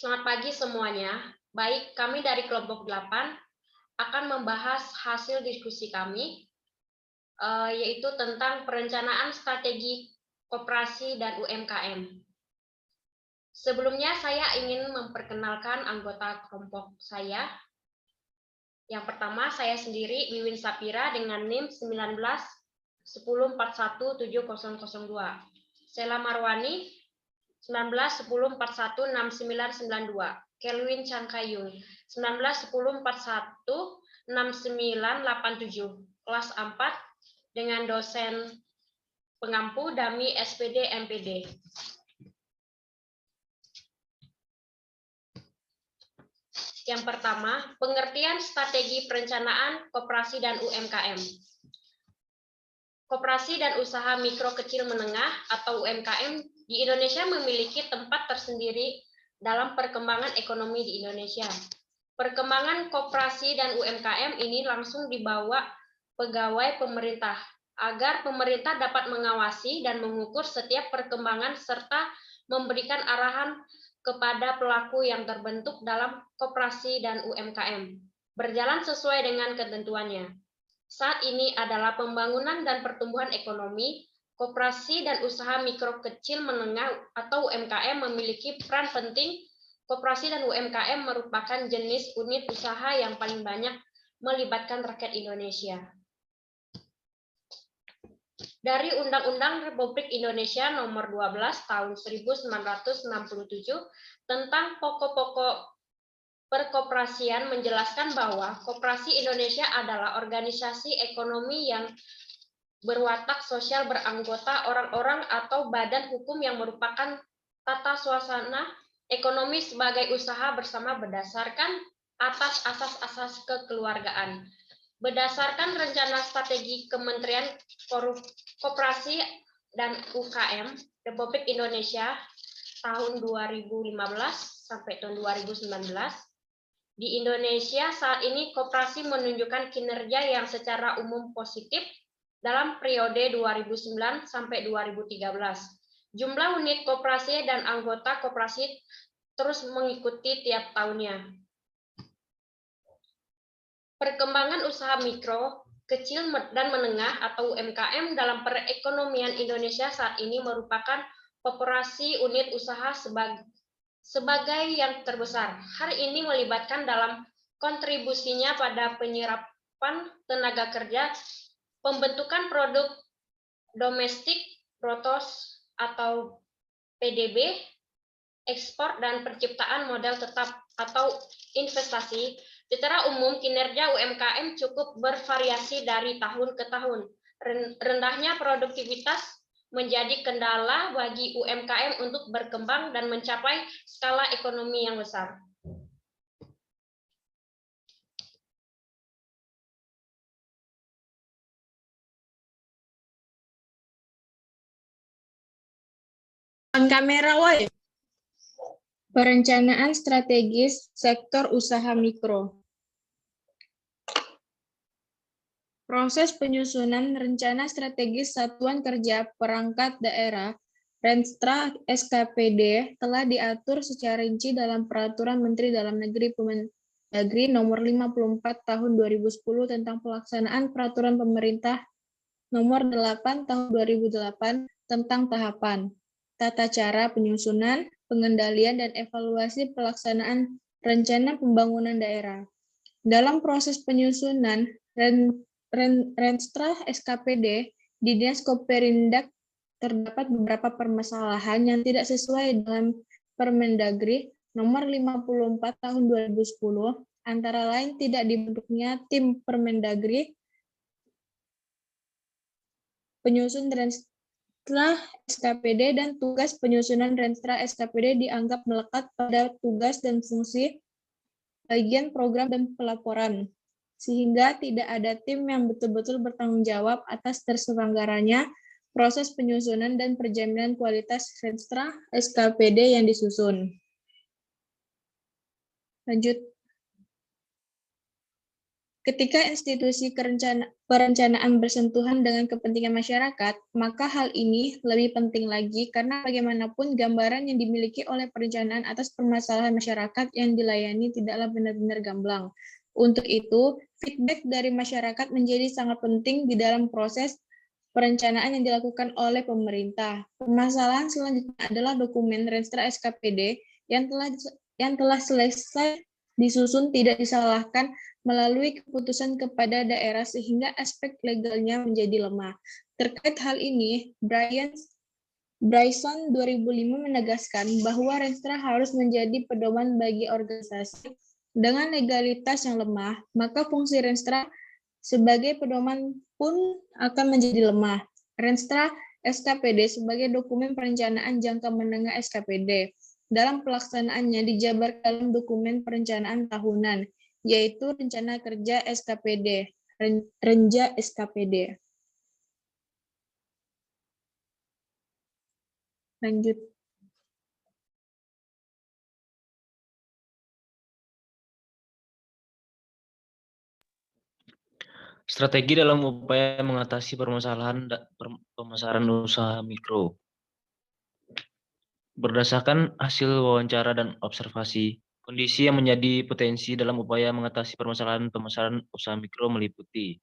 Selamat pagi semuanya. Baik, kami dari kelompok 8 akan membahas hasil diskusi kami, yaitu tentang perencanaan strategi koperasi dan UMKM. Sebelumnya saya ingin memperkenalkan anggota kelompok saya. Yang pertama, saya sendiri, Wiwin Sapira, dengan NIM 19 10 41 7002. Sela Marwani, 19 10 41 6992. Kelvin Changkayung, 19 10 41 6987. Kelas 4 dengan dosen pengampu Dami SPD MPD. Yang pertama, pengertian strategi perencanaan koperasi dan UMKM. Koperasi dan usaha mikro kecil menengah atau UMKM di Indonesia memiliki tempat tersendiri dalam perkembangan ekonomi di Indonesia. Perkembangan koperasi dan UMKM ini langsung dibawa pegawai pemerintah agar pemerintah dapat mengawasi dan mengukur setiap perkembangan serta memberikan arahan kepada pelaku yang terbentuk dalam koperasi dan UMKM, berjalan sesuai dengan ketentuannya. Saat ini adalah pembangunan dan pertumbuhan ekonomi. Koperasi dan usaha mikro kecil menengah atau UMKM memiliki peran penting. Koperasi dan UMKM merupakan jenis unit usaha yang paling banyak melibatkan rakyat Indonesia. Dari Undang-Undang Republik Indonesia Nomor 12 Tahun 1967 tentang pokok-pokok perkoperasian menjelaskan bahwa koperasi Indonesia adalah organisasi ekonomi yang berwatak sosial beranggota orang-orang atau badan hukum yang merupakan tata suasana ekonomi sebagai usaha bersama berdasarkan atas asas-asas kekeluargaan. Berdasarkan rencana strategi Kementerian Koperasi dan UKM Republik Indonesia tahun 2015 sampai tahun 2019, di Indonesia saat ini koperasi menunjukkan kinerja yang secara umum positif dalam periode 2009 sampai 2013. Jumlah unit koperasi dan anggota koperasi terus mengikuti tiap tahunnya. Perkembangan usaha mikro, kecil dan menengah atau UMKM dalam perekonomian Indonesia saat ini merupakan koperasi unit usaha sebagai yang terbesar. Hal ini melibatkan dalam kontribusinya pada penyerapan tenaga kerja, pembentukan produk domestik brutos atau PDB, ekspor, dan penciptaan modal tetap atau investasi. Secara umum, kinerja UMKM cukup bervariasi dari tahun ke tahun. Rendahnya produktivitas menjadi kendala bagi UMKM untuk berkembang dan mencapai skala ekonomi yang besar. Kamera, woi. Perencanaan strategis sektor usaha mikro. Proses penyusunan rencana strategis Satuan Kerja Perangkat Daerah Renstra SKPD telah diatur secara rinci dalam Peraturan Menteri Dalam Negeri Permendagri Nomor 54 Tahun 2010 tentang pelaksanaan Peraturan Pemerintah Nomor 8 Tahun 2008 tentang tahapan, tata cara penyusunan, pengendalian, dan evaluasi pelaksanaan rencana pembangunan daerah. Dalam proses penyusunan Renstra SKPD di Dinas Koperindak terdapat beberapa permasalahan yang tidak sesuai dengan Permendagri Nomor 54 Tahun 2010, antara lain tidak dibentuknya tim Permendagri penyusun Renstra SKPD dan tugas penyusunan Renstra SKPD dianggap melekat pada tugas dan fungsi bagian program dan pelaporan, sehingga tidak ada tim yang betul-betul bertanggung jawab atas terselenggaranya proses penyusunan dan penjaminan kualitas Renstra SKPD yang disusun. Lanjut. Ketika institusi perencanaan bersentuhan dengan kepentingan masyarakat, maka hal ini lebih penting lagi karena bagaimanapun gambaran yang dimiliki oleh perencanaan atas permasalahan masyarakat yang dilayani tidaklah benar-benar gamblang. Untuk itu, feedback dari masyarakat menjadi sangat penting di dalam proses perencanaan yang dilakukan oleh pemerintah. Permasalahan selanjutnya adalah dokumen Renstra SKPD yang telah selesai disusun tidak disalahkan melalui keputusan kepada daerah sehingga aspek legalnya menjadi lemah. Terkait hal ini, Bryson 2005 menegaskan bahwa Renstra harus menjadi pedoman bagi organisasi dengan legalitas yang lemah, maka fungsi Renstra sebagai pedoman pun akan menjadi lemah. Renstra SKPD sebagai dokumen perencanaan jangka menengah SKPD. Dalam pelaksanaannya dijabarkan dalam dokumen perencanaan tahunan, yaitu Rencana Kerja SKPD, Renja SKPD. Lanjut. Strategi dalam upaya mengatasi permasalahan pemasaran usaha mikro. Berdasarkan hasil wawancara dan observasi, kondisi yang menjadi potensi dalam upaya mengatasi permasalahan pemasaran usaha mikro meliputi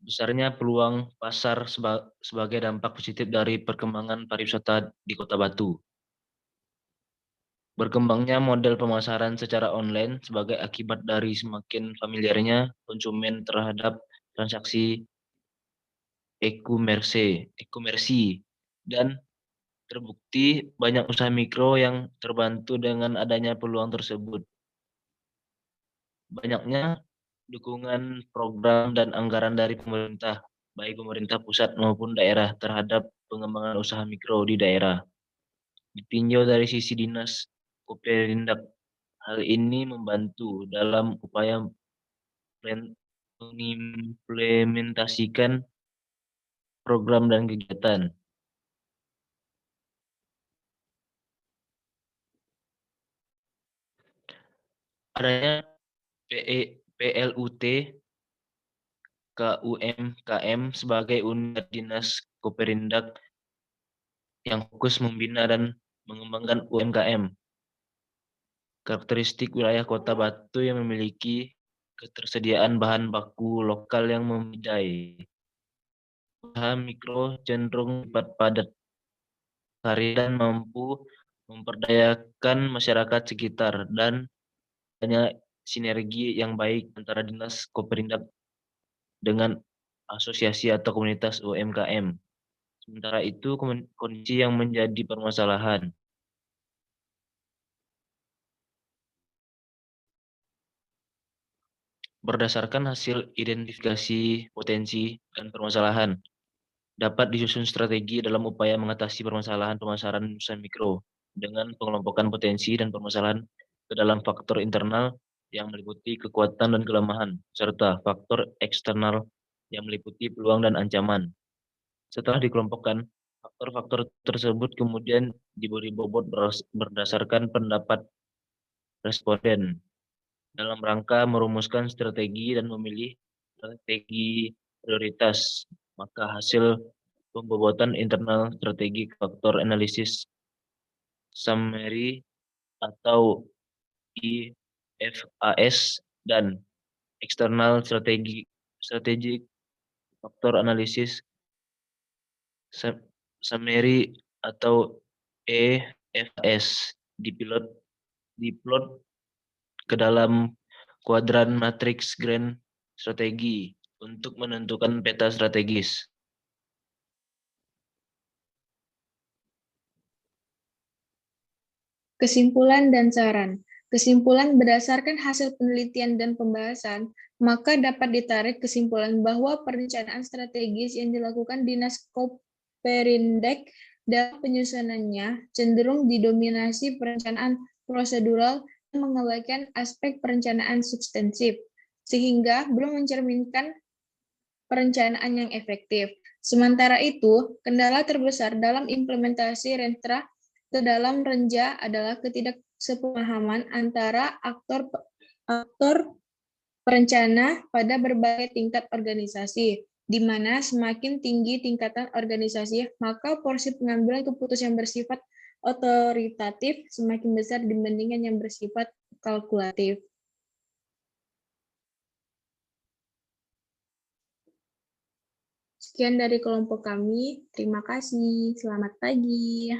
besarnya peluang pasar sebagai dampak positif dari perkembangan pariwisata di Kota Batu. Berkembangnya model pemasaran secara online sebagai akibat dari semakin familiarnya konsumen terhadap transaksi e-commerce dan terbukti banyak usaha mikro yang terbantu dengan adanya peluang tersebut. Banyaknya dukungan program dan anggaran dari pemerintah, baik pemerintah pusat maupun daerah terhadap pengembangan usaha mikro di daerah. Ditinjau dari sisi dinas Koperindak, hal ini membantu dalam upaya mengimplementasikan program dan kegiatan. Adanya PLUT KUMKM sebagai unit dinas Koperindak yang fokus membina dan mengembangkan UMKM. Karakteristik wilayah Kota Batu yang memiliki ketersediaan bahan baku lokal yang memadai. Usaha mikro cenderung padat karya dan mampu memperdayakan masyarakat sekitar dan adanya sinergi yang baik antara dinas Koperindak dengan asosiasi atau komunitas UMKM. Sementara itu kondisi yang menjadi permasalahan. Berdasarkan hasil identifikasi potensi dan permasalahan, dapat disusun strategi dalam upaya mengatasi permasalahan pemasaran usaha mikro dengan pengelompokan potensi dan permasalahan ke dalam faktor internal yang meliputi kekuatan dan kelemahan, serta faktor eksternal yang meliputi peluang dan ancaman. Setelah dikelompokkan, faktor-faktor tersebut kemudian diberi bobot berdasarkan pendapat responden dalam rangka merumuskan strategi dan memilih strategi prioritas. Maka hasil pembobotan internal strategi faktor analisis summary atau IFAS dan eksternal strategi faktor analisis summary atau EFAS diplot ke dalam kuadran matriks grand strategi untuk menentukan peta strategis. Kesimpulan dan saran. Kesimpulan berdasarkan hasil penelitian dan pembahasan, maka dapat ditarik kesimpulan bahwa perencanaan strategis yang dilakukan Dinas Koperindak dalam penyusunannya cenderung didominasi perencanaan prosedural dan mengabaikan aspek perencanaan substansif, sehingga belum mencerminkan perencanaan yang efektif. Sementara itu, kendala terbesar dalam implementasi Renstra ke dalam Renja adalah ketidaksepemahaman antara aktor perencana pada berbagai tingkat organisasi, di mana semakin tinggi tingkatan organisasi, maka porsi pengambilan keputusan yang bersifat otoritatif semakin besar dibandingkan yang bersifat kalkulatif. Sekian dari kelompok kami. Terima kasih. Selamat pagi.